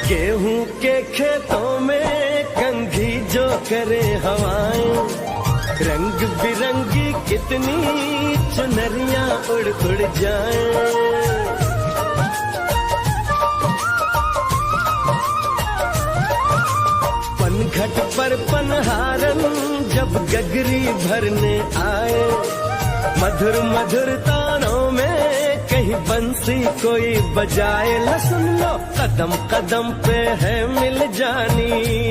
गेहूं के खेतों में कंघी जो करे हवाएं, रंग बिरंगी कितनी चुनरियां उड़ उड़ जाएं। पनघट पर पनहारन जब गगरी भरने आए, मधुर मधुर तानों में कहीं बंसी कोई बजाए। ल सुन लो कदम कदम पे है मिल जानी।